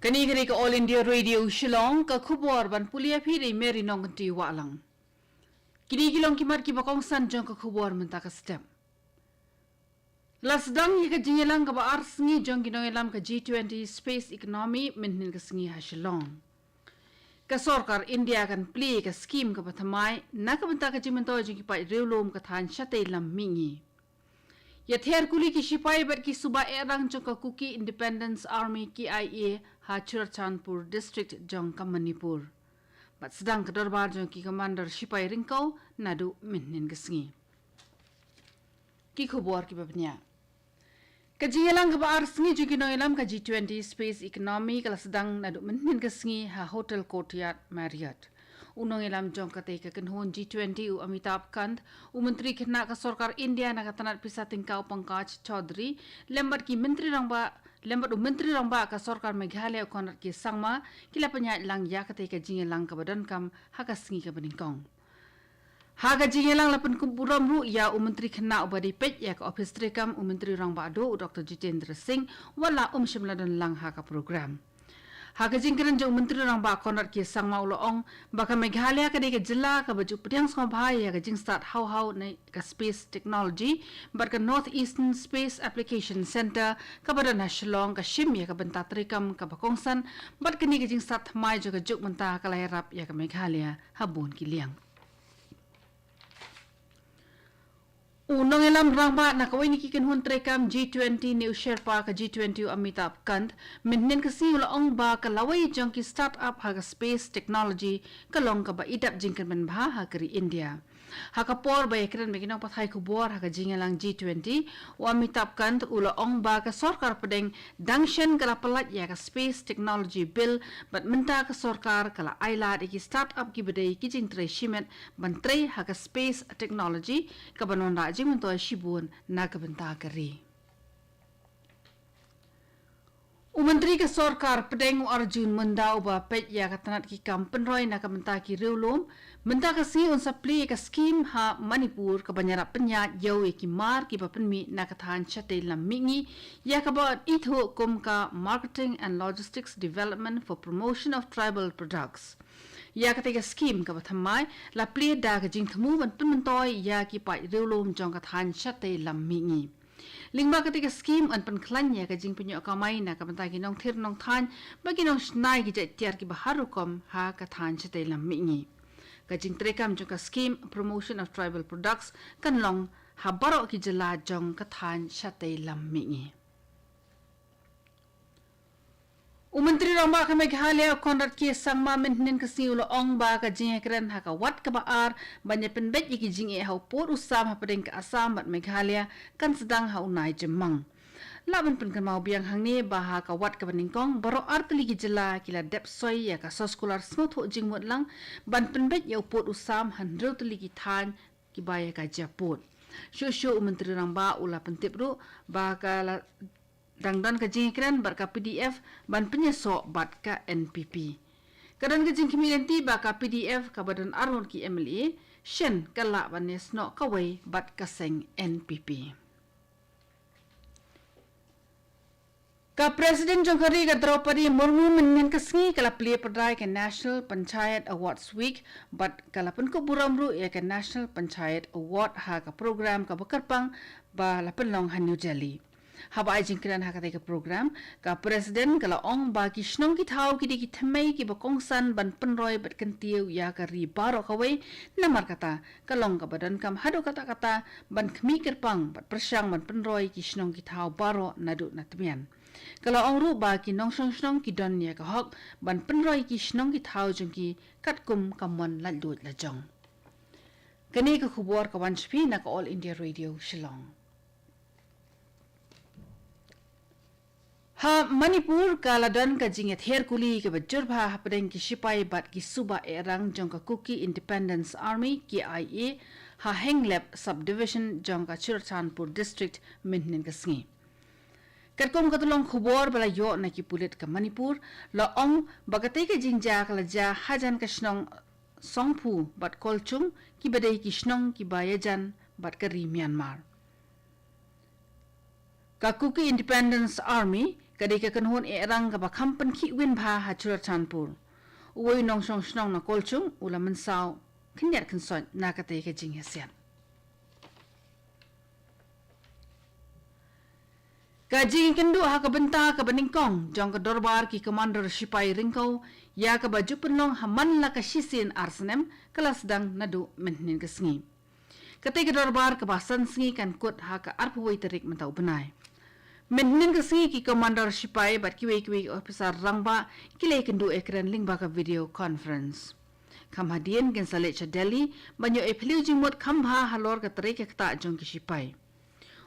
Kani ka All India Radio Shillong ka khubor ban pulia phi rei meri nong ti walang. Kini kilong kimar ki bakong san jong ka khubor menta ka step. Lasdang ye ka jingelang ka ba arsengi jong ginong elam ka G20 Space Economy minhin ka sngi ha Shillong. Ka sarkar India kan play ka scheme ka pathamai na ka benta ka jimento jong ki pai reulom ka than shate lam mingi. Yather kuli ki sipai ber ki suba erang jong ka Kuki Independence Army KIA ha Churchandpur district jong ka Manipur. Bat sedang ke darbar jong ki commander sipai ringkau nadu minhin gesngi. Ki khobor ki babnya. Kajiyalang ka baar sngi jong ki noilam ka G20 Space Economy kala sedang nadu minhin gesngi ha Hotel Courtyard Marriott. Unong ilam jong kate ka kenhon G20 u Amitabh Kant u menteri khna ka sarkar India na katanat pisa tingkau Pankaj Chaudhary lembat ki menteri rangba ka sarkar Meghalaya konat ki sangma kila penya lang ya kate ka jingelang ka badan kam ha ka sngi ka beningkong ha ka jingelang lapan kumpuram ru ya u menteri khna u badi pet ya ka office trekam u menteri rangba do Dr Jitendra Singh wala shimladan lang ha ka program. Haka jingkran jong menteri rang ba konat ki sangma uloong baka Meghalaya ka de ka jilla ka baju pediang song bhai ya ka jing start how na ka space technology but ka North Eastern Space Application Center ka badan ha Shillong ka shim ya ka benta trikam ka bakongsan but ka ni ka jing start mai jo ka juk benta ka lairap ya ka Meghalaya habun ki liang. Unong elam rangba na kawai ni kikin hun trekam G20 ni Sherpa ka G20 Amitabh Kant minnin kasi ulaong ba ka laway jong ki startup ha ka space technology kalong ka ba idap jingkan man ba ha kari India. Ha ka por ba yakran meginong pathay kubor ha ka jingalang G20 u Amitabh Kant ulaong ba ka sarkar pedeng dangshen kala palat ya ka space technology bill bat menta ka sarkar kala ailad iki startup ki bedai ki jing tre shimet ban tre ha ka space technology ka banon raj mentoy shibun na kabenta kari. Menteri ke sarkar pedeng Arjun menda uba pet ya katanat ki kampenroy na kabenta ki reulom menta kasi on supply ka scheme ha Manipur ka banyarap penya yaw ki mar ki papenmi na kathan chate lam mingi ya ka ba itho kum ka marketing and logistics development for promotion of tribal products. Ya kata scheme ka bathamai la play da ka jing thmu ban penmentoy ya ki pai reulom jong ka than chate lam mingi. Lingba kata scheme an pen klan ya ka jing penyo ka mai na ka banta ki nong thir nong than bagi nong snai ki tiar ki baharukom ha ka than chate lam mingi. Ka jing trekam jong ka scheme promotion of tribal products kan long ha baro ki jela jong ka than chate lam mingi. Menteri rangba ka Meghalaya konrat ki sangma minhin ka siulo ong ba ka jingekren ha ka wat ka baar banya penbet iki jinge ha por usam ha pedeng ka Assam bat Meghalaya kan sedang ha unai jemang. Laban pen kan mau biang hang ni ba ha ka wat ka beningkong baro artli ki jela kila dep soy ya ka soskular smooth ho jingmut lang ban penbet ya por usam handrel tli ki than ki baya ka japut. Shushu menteri rangba ula pentip ru ba ka dangdan ka jingkran bar ka PDF ban penyesok bat ka NPP. Kadang ka jingkimilenti ba ka PDF ka badan arun ki MLA shen kala banes no kawai bat ka seng NPP. Ka Presiden Jongkari ka Draupadi Murmu minyan kasngi kala play perdai ka National Panchayat Awards Week bat kala pen ko buramru ya ka National Panchayat Award ha ka program ka bakarpang ba lapen long ha New Delhi. Haba ay jingkiran hakatay ka program ka Presiden kala ong ba kisnong kitaw kidi kitmay ki bakongsan ban penroy bat kentiw ya ka ribaro kaway na markata kalong ka badan kam hado kata-kata ban kemikir pang bat persyang ban penroy kisnong kitaw baro nadu natmian. Kala ong ru ba kinong snong ki don ya ka hok ban penroy kisnong kitaw jengki katkum kamwan ladut lajong. Kani ka khubor ka wanshpi na ka All India Radio Shillong. Ha Manipur ka ladan ka jinget herkuli ka bajur bha pedeng ki sipai bat ki suba erang jong ka Kuki Independence Army KIA ha Henglep subdivision jong ka Churchandpur district minhin ka sngi. Katkom katulong khubor bala yo na ki pulit ka Manipur la ong bagatay ka jingja ka laja hajan ka snong songpu bat kolchum ki badai ki snong ki bayajan bat ka ri Myanmar. Ka Kuki Independence Army Kadi ka kanhon erang ka bakam penki win pha hachura chanpur. Uwi nong song snong na kolchung ula mensau kinyat kinson nakate ka jing hasian. Kajing kendu ha ka benta ka beningkong jong ka dorbar ki commander sipai ringkau ya ka baju penlong haman la ka shisin arsenem kelas dang nadu menhin ka sngi. Ketika dorbar ka basan sngi kan kut ha ka arpuwai terik mentau benai. Menhin ka sngi ki commander sipai bat kiwe officer rangba kile kendu ekran lingba ka video conference. Kam hadian gen salet cha Delhi banyo e philiu jingmot khambha halor ka terik ka ta jong ki sipai.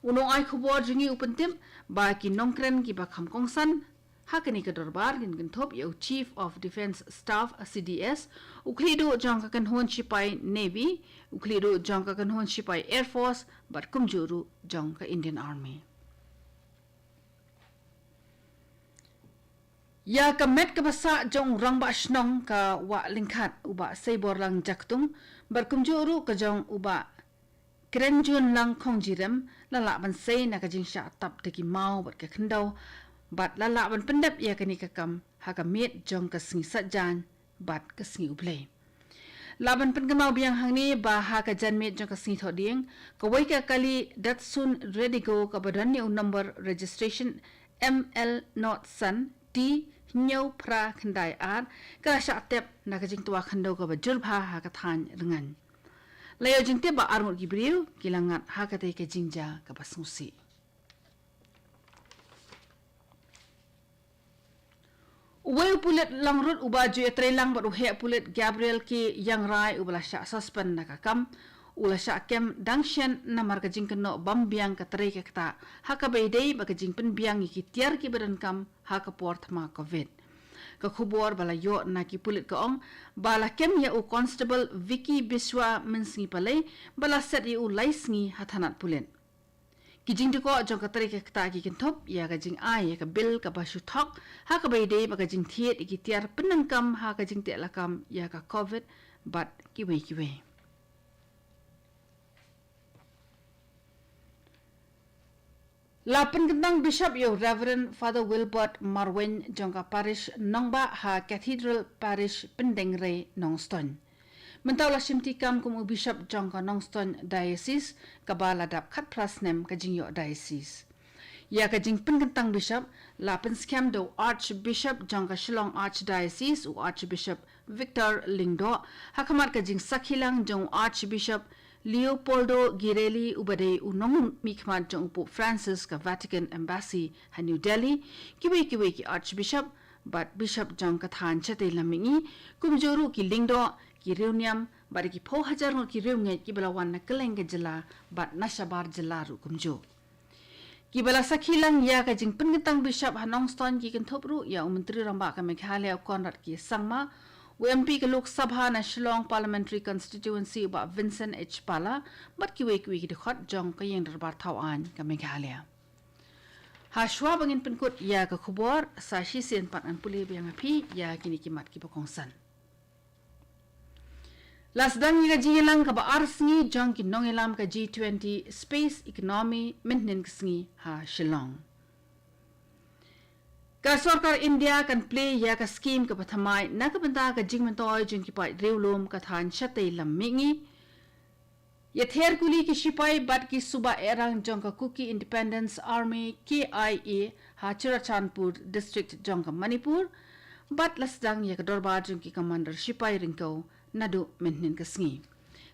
Unong ay khubor jungi upentim ba ki nongkren ki ba kham kongsan hakani ka dorbar gin top yo Chief of Defence Staff CDS uklido jong ka kanhon sipai Navy uklido jong ka kanhon sipai Air Force bat kumjuru jong ka Indian Army. Ya ka met ka basa jong rangba snong ka wa lingkhat uba seibor lang jaktung bar kumjuru ka jong uba Kerenjun lang kongjirem lala ban say na kajing sya tap teki mau bat ka kendau bat lala ban pendap ya kani kakam hakamit jong kasngi satjan bat kasngi ublay. Laban pengemau biang hangni ba ha ka janmit jong kasngi thoding kawai ka kali datsun ready go ka badan ni number registration ML not san T nyau pra kendai ar ka sya tep na kajing tua kendau ka bajur bha ha ka than dengan. Layo jing tiba armut gibriu kilangat hakate ke jingja ke pasmusi. Uway pulit langrut ubaju etrelang bat uhe pulit Gabriel ki yang rai ubala syak suspend nakakam ula syak kem dangshen namar ke jing keno bambiang ke tere ke kata haka beidei ba ke jing penbiang ki tiar ki badan kam haka port ma covid. Ka khubor bala yo na ki pulit ka ong bala kem ya u constable Vicky Biswa mensingi palai bala set ya u laisngi hathanat pulit ki jing ko jong ka tari ka ta ki kintop ya ka jing ai ya ka bil ka basu thok ha ka bai dei ba ka jing thiet ki tiar penangkam ha ka jing te lakam ya ka covid but ki we Lapan kentang Bishop yo Reverend Father Wilbert Marwin jongka parish nongba ha Cathedral Parish Pendengre Nongston. Mentau la simtikam kumu Bishop jongka Nongston Diocese kabala dap kat prasnem kajing yo Diocese. Ya kajing penkentang Bishop lapan skam do Archbishop jongka Shillong Archdiocese u Archbishop Victor Lingdo hakamat kajing sakilang jong Archbishop Leopoldo Girelli ubade unong mikmat jong Pope Francis ka Vatican Embassy ha New Delhi kiwe ki Archbishop but Bishop jong kathan chate lamingi kumjoru ki lingdo ki reuniam bari ki pho hajar ngo ki reunge ki balawan na keleng ke jela but nashabar jela ru kumjo ki bala sakhilang ya ka jing pengetang Bishop Hanongstone ki kentopru ya menteri ramba ka Meghalaya Konrad ki sangma UMP ke Lok Sabha na Shillong Parliamentary Constituency ba Vincent H. Pala bat kiwe ki dekhot jong ka yeng darbar thawan ka Meghalaya. Hashwa bangin penkut ya ka khubor sa shisen pat an puli biang api ya kini kimat ki pokongsan. Lasdang ni ka jingelang ka ba arsngi jong ki nongelam ka G20 Space Economy Maintenance sngi ha Shillong. Ka sarkar India kan play ya ka scheme ka pathamai na ka banta ka jingmentoi jing ki pai reulum ka than chate lammingi ye ther kuli ki sipai bat ki suba erang jong ka Kuki Independence Army KIA ha Churachandpur district jong ka Manipur bat lasdang ya ka dorba jong ki commander sipai ringko nadu menhin ka sngi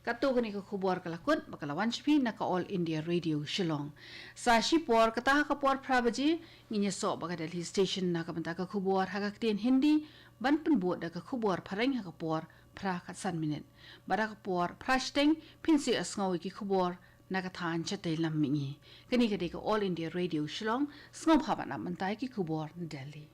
kato kani ka khubor kalakut bakalawan shpi na ka All India Radio Shillong sa shipor kata ka por prabaji nginya so baka Delhi station na ka banta ka khubor ha ka tin Hindi ban penbot da ka khubor phareng ha ka por pra ka san minute bara ka por prashteng pinsi asngawi ki khubor na ka than chate lammingi kani ka de ka All India Radio Shillong sngob ha ba na mantai ki khubor Delhi